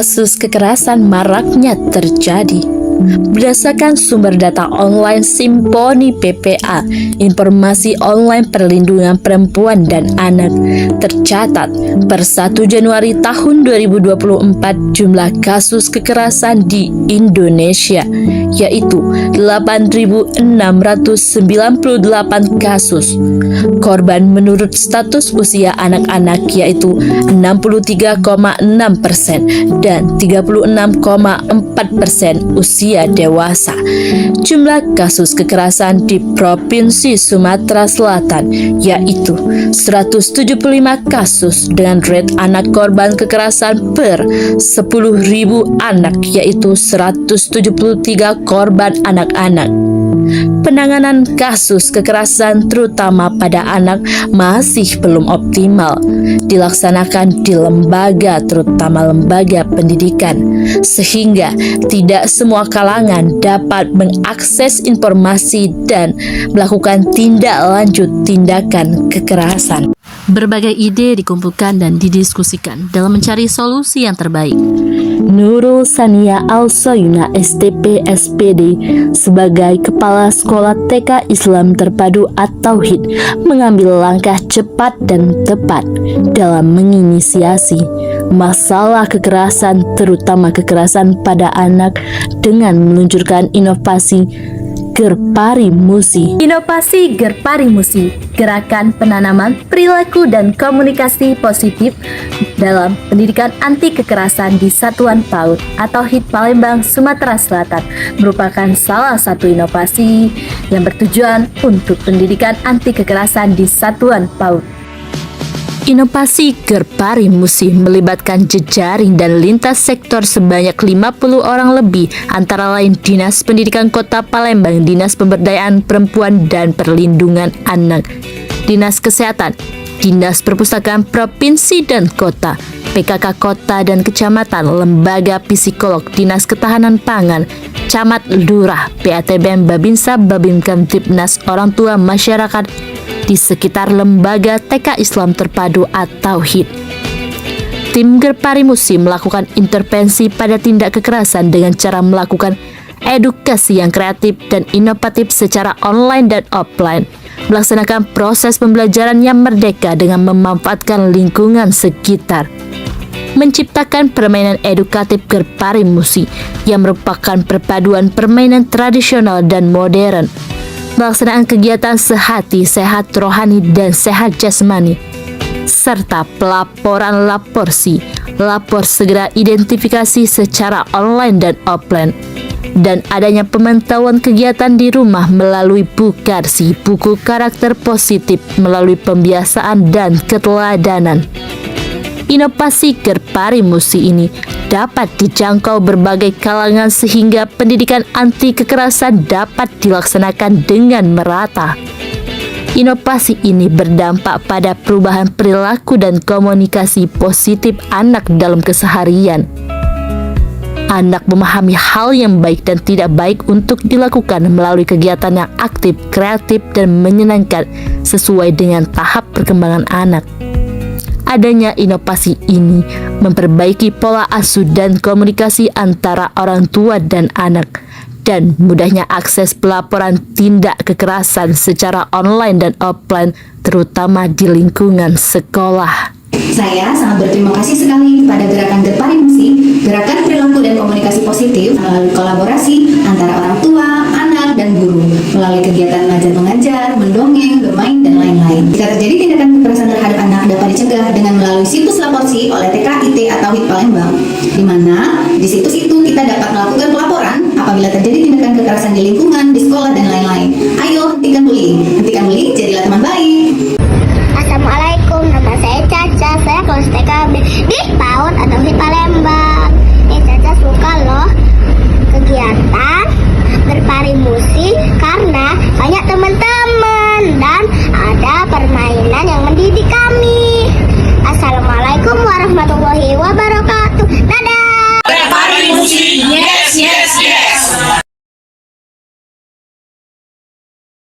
kasus kekerasan maraknya terjadi. Berdasarkan sumber data online Simponi PPA, Informasi Online Perlindungan Perempuan dan Anak, tercatat per 1 Januari tahun 2024 jumlah kasus kekerasan di Indonesia yaitu 8.698 kasus. Korban menurut status usia anak-anak yaitu 63,6% dan 36,4% usia dewasa. Jumlah kasus kekerasan di Provinsi Sumatera Selatan yaitu 175 kasus dengan rate anak korban kekerasan per 10.000 anak yaitu 173 korban anak-anak. Penanganan kasus kekerasan terutama pada anak masih belum optimal dilaksanakan di lembaga, terutama lembaga pendidikan, sehingga tidak semua kalangan dapat mengakses informasi dan melakukan tindak lanjut tindakan kekerasan. Berbagai ide dikumpulkan dan didiskusikan dalam mencari solusi yang terbaik. Nurul Sania Al-Soyuna STP SPD sebagai Kepala Sekolah TK Islam Terpadu At-Tauhid mengambil langkah cepat dan tepat dalam menginisiasi masalah kekerasan, terutama kekerasan pada anak, dengan meluncurkan inovasi Gerparimusi. Inovasi Gerparimusi, gerakan penanaman perilaku dan komunikasi positif dalam pendidikan anti kekerasan di Satuan PAUD At-Tauhid Palembang, Sumatera Selatan, merupakan salah satu inovasi yang bertujuan untuk pendidikan anti kekerasan di Satuan PAUD. Inovasi Gerparimusi melibatkan jejaring dan lintas sektor sebanyak 50 orang lebih, antara lain Dinas Pendidikan Kota Palembang, Dinas Pemberdayaan Perempuan dan Perlindungan Anak, Dinas Kesehatan, Dinas Perpustakaan Provinsi dan Kota, PKK Kota dan Kecamatan, Lembaga Psikolog, Dinas Ketahanan Pangan, Camat Lurah, PATBM, Babinsa, Babim Kamtibnas, orang tua masyarakat di sekitar lembaga TK Islam Terpadu At-Tauhid. Tim Gerparimusi melakukan intervensi pada tindak kekerasan dengan cara melakukan edukasi yang kreatif dan inovatif secara online dan offline, melaksanakan proses pembelajaran yang merdeka dengan memanfaatkan lingkungan sekitar, menciptakan permainan edukatif Gerparimusi yang merupakan perpaduan permainan tradisional dan modern, melaksanakan kegiatan sehati, sehat rohani, dan sehat jasmani, serta pelaporan laporsi, lapor segera identifikasi secara online dan offline, dan adanya pemantauan kegiatan di rumah melalui Bukarsi, buku karakter positif, melalui pembiasaan dan keteladanan. Inovasi Gerparimusi ini dapat dijangkau berbagai kalangan sehingga pendidikan anti kekerasan dapat dilaksanakan dengan merata. Inovasi ini berdampak pada perubahan perilaku dan komunikasi positif anak dalam keseharian. Anak memahami hal yang baik dan tidak baik untuk dilakukan melalui kegiatan yang aktif, kreatif, dan menyenangkan sesuai dengan tahap perkembangan anak. Adanya inovasi ini memperbaiki pola asuh dan komunikasi antara orang tua dan anak, dan mudahnya akses pelaporan tindak kekerasan secara online dan offline, terutama di lingkungan sekolah. Saya sangat berterima kasih sekali kepada gerakan Gerparimusi, gerakan perilaku dan komunikasi positif melalui kolaborasi antara orang tua, anak, dan guru, melalui kegiatan mengajar-mengajar, mendongeng, bermain, dan lain-lain. Jika terjadi tindakan kekerasan terhadap anak dapat dicegah dengan melalui situs laporsi oleh TKIT At-Tauhid Palembang, di mana di situs itu kita dapat melakukan pelaporan apabila terjadi tindakan kekerasan di lingkungan, di sekolah, dan lain-lain. Ayo, hentikan bullying, jadilah teman baik.